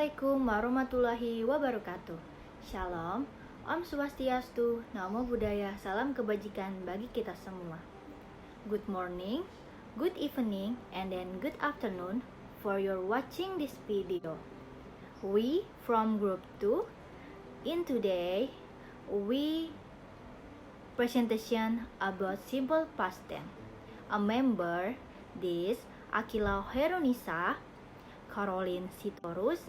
Assalamualaikum warahmatullahi wabarakatuh. Shalom, Om Swastiastu, Namo Buddhaya, salam kebajikan bagi kita semua. Good morning, good evening, and then good afternoon for your watching this video. We from group 2, in today, we presentation about simple past tense. A member, this Akila Heronisa, Caroline Sitorus,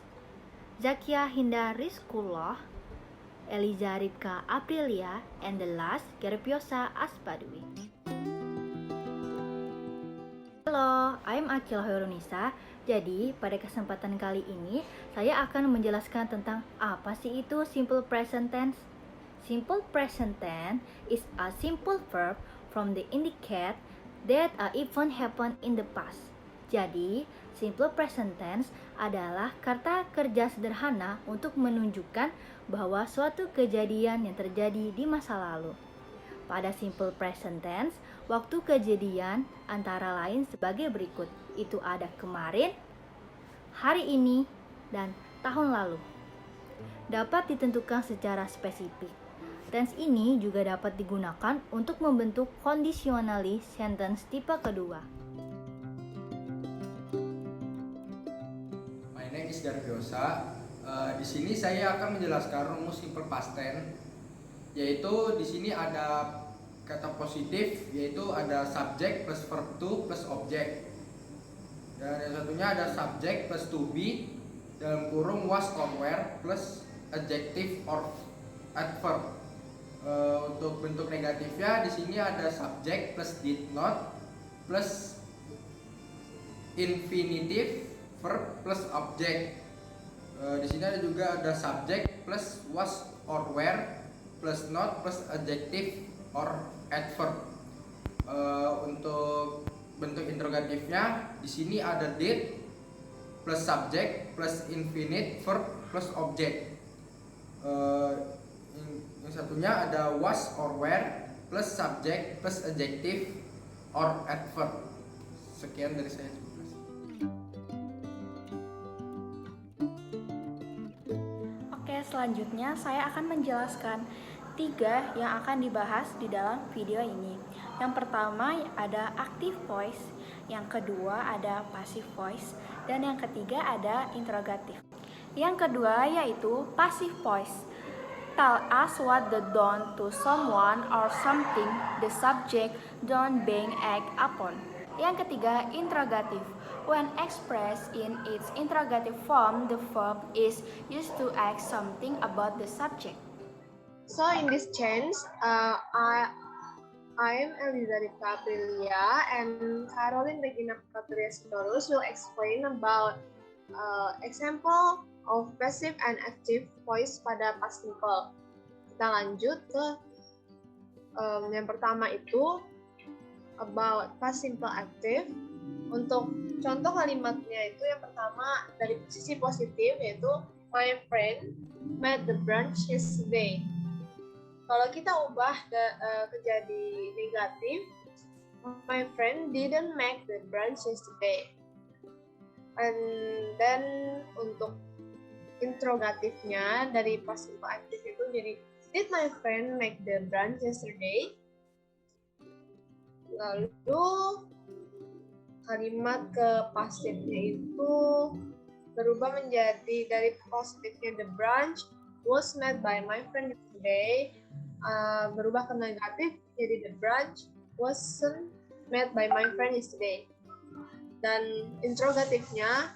Zakia Hinda Rizkullah, Eliza Ripka Aprilia, and the last Gerpiosa Aspadwi. Halo, I'm Akila Heronisa. Jadi, pada kesempatan kali ini, saya akan menjelaskan tentang apa sih itu simple present tense. Simple present tense is a simple verb from the indicate that a event happened in the past. Jadi, simple present tense adalah kata kerja sederhana untuk menunjukkan bahwa suatu kejadian yang terjadi di masa lalu. Pada simple present tense, waktu kejadian antara lain sebagai berikut. Itu ada kemarin, hari ini, dan tahun lalu. Dapat ditentukan secara spesifik. Tense ini juga dapat digunakan untuk membentuk conditionally sentence tipe kedua. My name is Garpiosa. Di sini saya akan menjelaskan rumus simple past tense, yaitu di sini ada kata positif, yaitu ada subject plus verb to plus object. Dan yang satunya ada subject plus to be dalam kurung was or were plus adjective or adverb. Untuk bentuk negatifnya di sini ada subject plus did not plus infinitive verb plus object. Di sini ada juga ada subject plus was or were plus not plus adjective or adverb. Untuk bentuk interrogatifnya di sini ada did plus subject plus infinite verb plus object. Yang satunya ada was or were plus subject plus adjective or adverb. Sekian dari saya. Oke, selanjutnya saya akan menjelaskan 3 yang akan dibahas di dalam video ini. Yang pertama ada active voice, yang kedua ada passive voice, dan yang ketiga ada interrogative. Yang kedua yaitu passive voice. Tell us what the done to someone or something the subject done being act upon. Yang ketiga, interrogative. When expressed in its interrogative form, the verb is used to ask something about the subject. So in this chance, I'm Eliza Ripka Aprilia and Caroline Regina Patria Sitorus will explain about example of passive and active voice pada past simple. Kita lanjut ke yang pertama itu about past simple active. Untuk contoh kalimatnya itu yang pertama dari sisi positif yaitu my friend met the brunch yesterday. Kalau kita ubah ke jadi negatif, my friend didn't make the brunch yesterday. And then untuk interrogatifnya dari past simple active itu jadi did my friend make the brunch yesterday? Lalu kalimat ke pasifnya itu berubah menjadi dari positifnya the brunch was met by my friend yesterday, berubah ke negatif jadi the brunch wasn't met by my friend yesterday. Dan interrogatifnya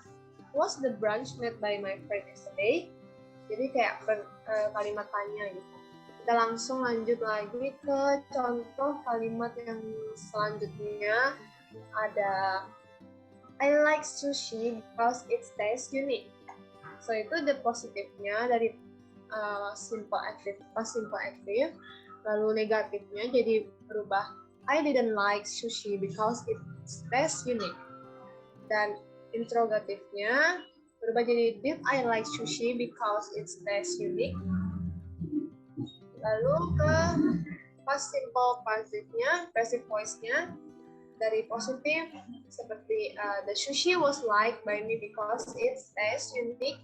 was the brunch met by my friend yesterday, jadi kayak kalimat tanya gitu. Kita langsung lanjut lagi ke contoh kalimat yang selanjutnya. Ada I like sushi because it tastes unique. So itu the positifnya dari simple active pas simple active. Lalu negatifnya jadi berubah I didn't like sushi because it tastes unique. Dan interrogatifnya berubah jadi did I like sushi because it tastes unique. Lalu ke past simple passivenya, passive voice-nya dari positif seperti the sushi was liked by me because it tastes unique.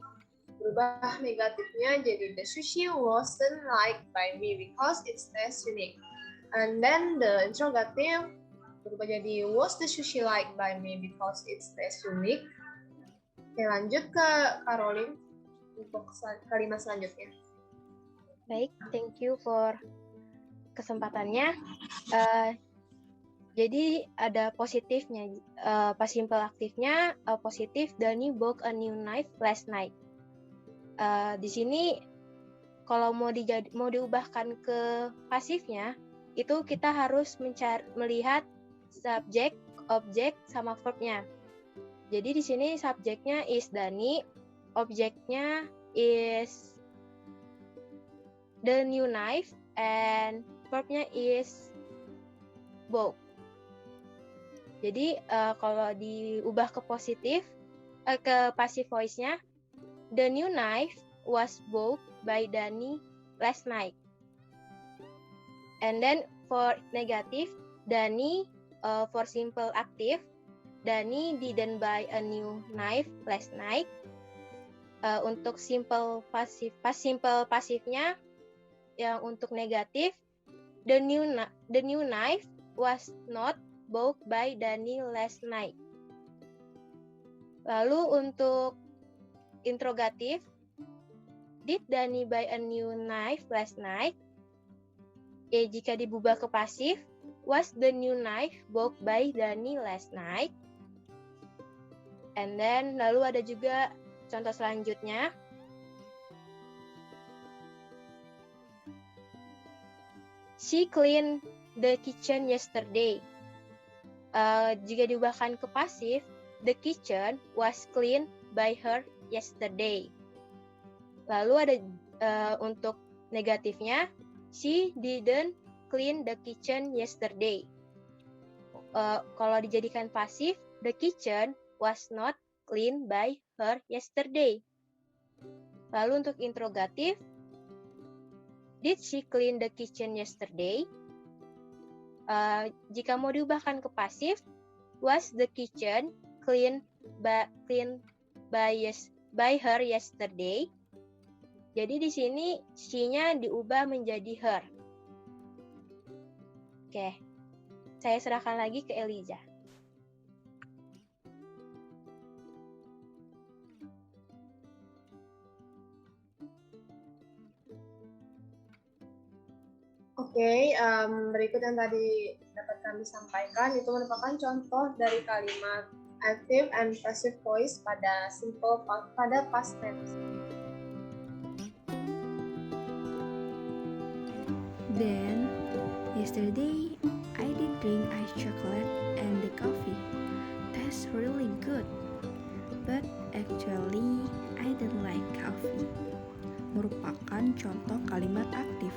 Berubah negatifnya jadi the sushi wasn't liked by me because it tastes unique. And then the interrogative berubah jadi was the sushi liked by me because it tastes unique. Oke, lanjut ke Caroline untuk kalimat selanjutnya. Baik, thank you for kesempatannya. Jadi ada positifnya, pas simple aktifnya positif. Danny bought a new knife last night. Di sini kalau mau diubahkan ke pasifnya, itu kita harus melihat subjek, objek, sama verbnya. Jadi di sini subjeknya is Danny, objeknya is the new knife, and verbnya is bought. Jadi kalau diubah ke positif, ke passive voice-nya, the new knife was bought by Danny last night. And then for negative, Danny, for simple active, Danny didn't buy a new knife last night. Untuk simple pasifnya, yang untuk negatif, the new knife was not bought by Danny last night. Lalu untuk interrogatif, did Danny buy a new knife last night? Jika diubah ke pasif, was the new knife bought by Danny last night? And then lalu ada juga contoh selanjutnya. She cleaned the kitchen yesterday. Jika diubahkan ke pasif, the kitchen was cleaned by her yesterday. Lalu ada untuk negatifnya, she didn't clean the kitchen yesterday. Kalau dijadikan pasif, the kitchen was not cleaned by her yesterday. Lalu untuk interrogatif, did she clean the kitchen yesterday? Jika mau diubahkan ke pasif, was the kitchen cleaned by her yesterday? Jadi di sini she-nya diubah menjadi her. Oke, saya serahkan lagi ke Eliza. Oke, berikut yang tadi dapat kami sampaikan itu merupakan contoh dari kalimat active and passive voice pada past tense. Then, yesterday, I did drink iced chocolate and the coffee. Tastes really good. But actually, I don't like coffee. Merupakan contoh kalimat aktif.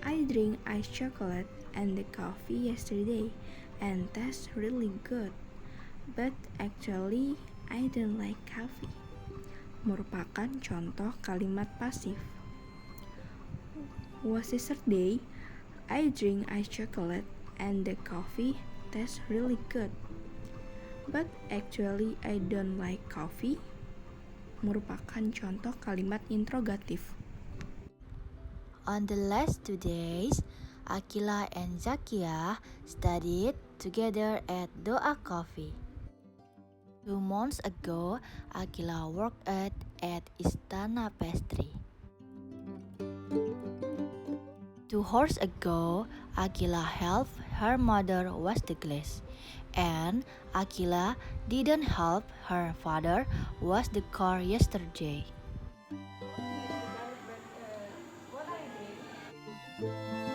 I drank iced chocolate and the coffee yesterday and tastes really good. But actually, I don't like coffee. Merupakan contoh kalimat pasif. Was yesterday, I drink iced chocolate and the coffee tastes really good. But actually, I don't like coffee. Merupakan contoh kalimat interrogatif. On the last 2 days, Akila and Zakia studied together at Doa Coffee. 2 months ago, Akila worked at Istana Pastry. 2 hours ago, Akila helped her mother wash the glass, and Akila didn't help her father wash the car yesterday.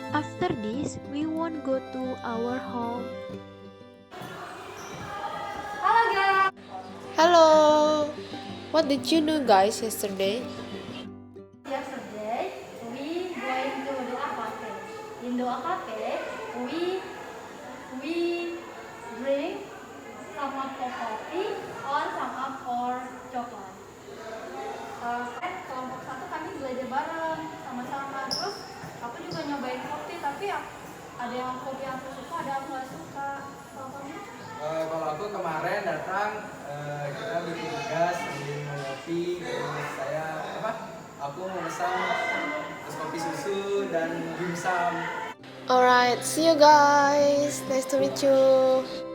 After this, we won't go to our home. Hello! What did you do, guys, yesterday? Yesterday, we going to Doa Cafe. In Doa Cafe, we drink some of the coffee or some of our coklat. Kelompok 1 kami belajar bareng sama-sama. Terus aku juga nyobain kopi, tapi ada yang kopi yang aku suka, ada yang aku nggak suka. Kalau kamu? Kalau aku kemarin datang, kita bikin tugas sambil kopi, terus aku memesan es kopi susu dan dimsum. Alright, see you guys. Nice to meet you.